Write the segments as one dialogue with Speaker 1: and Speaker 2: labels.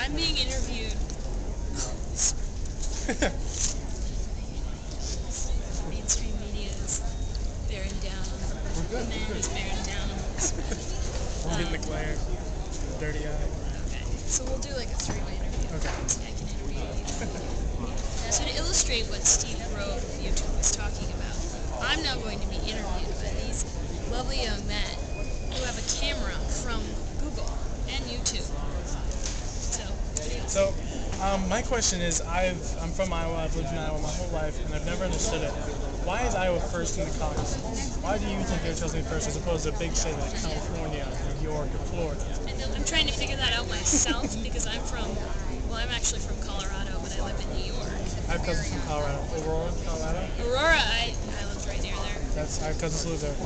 Speaker 1: I'm being interviewed. Mainstream media is bearing down. The man is bearing down on us.
Speaker 2: We're getting the glare, dirty eye.
Speaker 1: Okay, so we'll do like a three-way interview.
Speaker 2: Okay.
Speaker 1: I can interview you. So to illustrate what Steve Grove of YouTube was talking about, I'm now going to be interviewed by these lovely young men who have a camera from Google and YouTube.
Speaker 2: So, my question is, I'm from Iowa, I've lived in Iowa my whole life, and I've never understood it. Why is Iowa first in the Caucus? Why do you think they're chosen first as opposed to a big state like California, New York, or Florida?
Speaker 1: I'm trying to figure that out myself because I'm actually from Colorado, but I live in New York.
Speaker 2: I have cousins from Colorado. Aurora, Colorado?
Speaker 1: Aurora, I lived right near there.
Speaker 2: I have cousins who live there.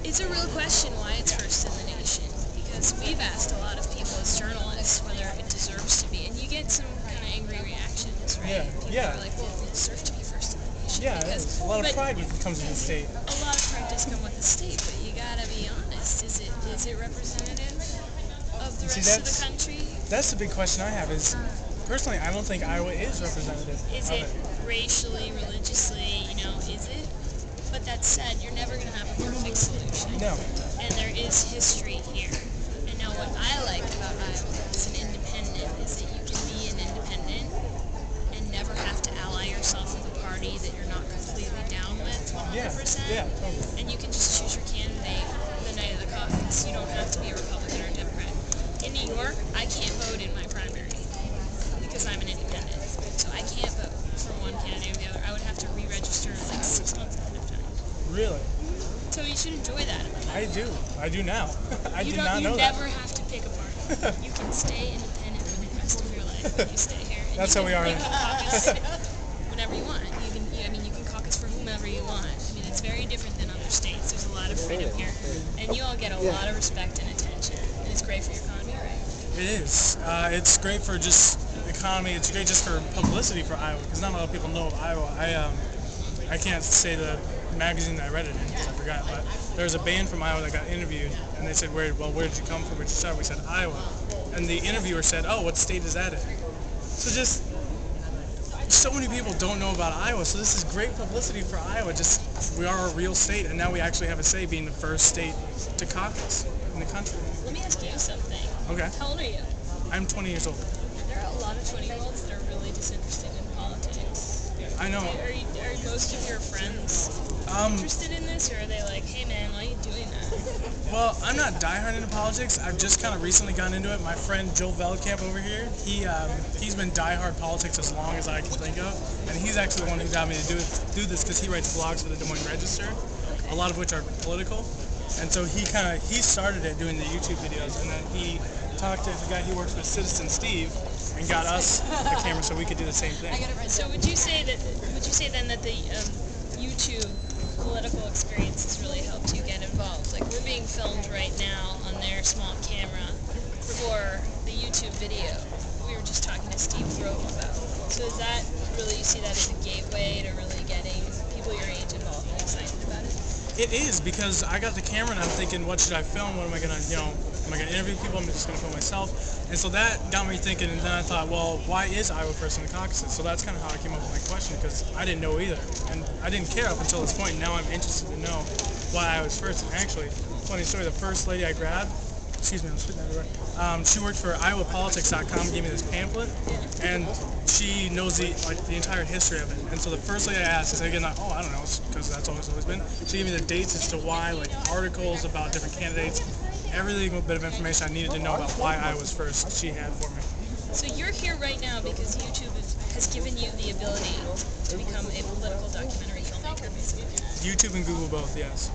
Speaker 1: It's a real question why it's first in the nation, because we've asked a lot of people as journalists whether it deserves to be, and you get some kind of angry reactions, right?
Speaker 2: Yeah.
Speaker 1: People are like, well, we deserve to be first in the nation.
Speaker 2: Yeah, because a lot of pride comes with the state.
Speaker 1: A lot of pride does come with the state, but you gotta be honest. Is it representative of the rest of the country?
Speaker 2: That's the big question I have is, personally, I don't think Iowa is representative.
Speaker 1: Is it racially, religiously, is it? But that said, you're never going to have a perfect solution.
Speaker 2: No.
Speaker 1: And there is history here. And now what I like about Iowa as an independent is that you can be an independent and never have to ally yourself with a party that you're not completely down with 100%.
Speaker 2: Yeah, totally.
Speaker 1: And you can just choose your candidate the night of the caucus. You don't have to be a Republican or a Democrat. In New York, I can't vote in my primary because I'm an independent. So I can't vote for one candidate or the other. I would have to re-register like 6 months ahead of time.
Speaker 2: Really?
Speaker 1: So you should enjoy that.
Speaker 2: I do. I do now. I did not
Speaker 1: You
Speaker 2: know that.
Speaker 1: never have to pick a party. You can stay independent for the rest of your life when you stay here. And
Speaker 2: That's how we are.
Speaker 1: You can caucus whenever you want. You can caucus for whomever you want. I mean, it's very different than other states. There's a lot of freedom here, and you all get a lot of respect and attention. And it's great for your economy, right?
Speaker 2: It is. It's great for just economy. It's great just for publicity for Iowa, because not a lot of people know of Iowa. I can't say the magazine that I read it in because I forgot, but there was a band from Iowa that got interviewed, and they said, where did you come from? Where'd you start? We said, Iowa. And the interviewer said, oh, what state is that in? So just, so many people don't know about Iowa, so this is great publicity for Iowa. Just, we are a real state, and now we actually have a say being the first state to caucus in the country.
Speaker 1: Let me ask you something.
Speaker 2: Okay.
Speaker 1: How old are you?
Speaker 2: I'm 20 years old.
Speaker 1: There are a lot of 20-year-olds that are really disinterested in politics.
Speaker 2: I know.
Speaker 1: Are most of your friends interested in this, or are they like, hey man, why are you doing that?
Speaker 2: Well, I'm not diehard into politics. I've just kind of recently gotten into it. My friend Joel Veldkamp over here, he's been diehard politics as long as I can think of, and he's actually the one who got me to do this because he writes blogs for the Des Moines Register, a lot of which are political, and so he started it doing the YouTube videos, and then he talked to the guy he works with, Citizen Steve, and got us the camera so we could do the same thing.
Speaker 1: So would you say then that the YouTube political experience has really helped you get involved? Like, we're being filmed right now on their small camera for the YouTube video we were just talking to Steve Grove about. So is that really, you see that as a gateway to really getting people your age involved and excited about it?
Speaker 2: It is, because I got the camera and I'm thinking, what should I film? What am I going to, am I going to interview people? I'm just going to film myself. And so that got me thinking, and then I thought, well, why is Iowa first in the caucuses? So that's kind of how I came up with my question, because I didn't know either. And I didn't care up until this point. Now I'm interested to know why I was first. And actually, funny story, the first lady I grabbed, excuse me, I'm spitting everywhere. She worked for IowaPolitics.com, gave me this pamphlet, and she knows the entire history of it. And so the first lady I asked is again, I don't know, because that's always been. She gave me the dates as to why, like articles about different candidates, every little bit of information I needed to know about why I was first. She had for me.
Speaker 1: So you're here right now because YouTube has given you the ability to become a political documentary filmmaker, basically.
Speaker 2: YouTube and Google both, yes.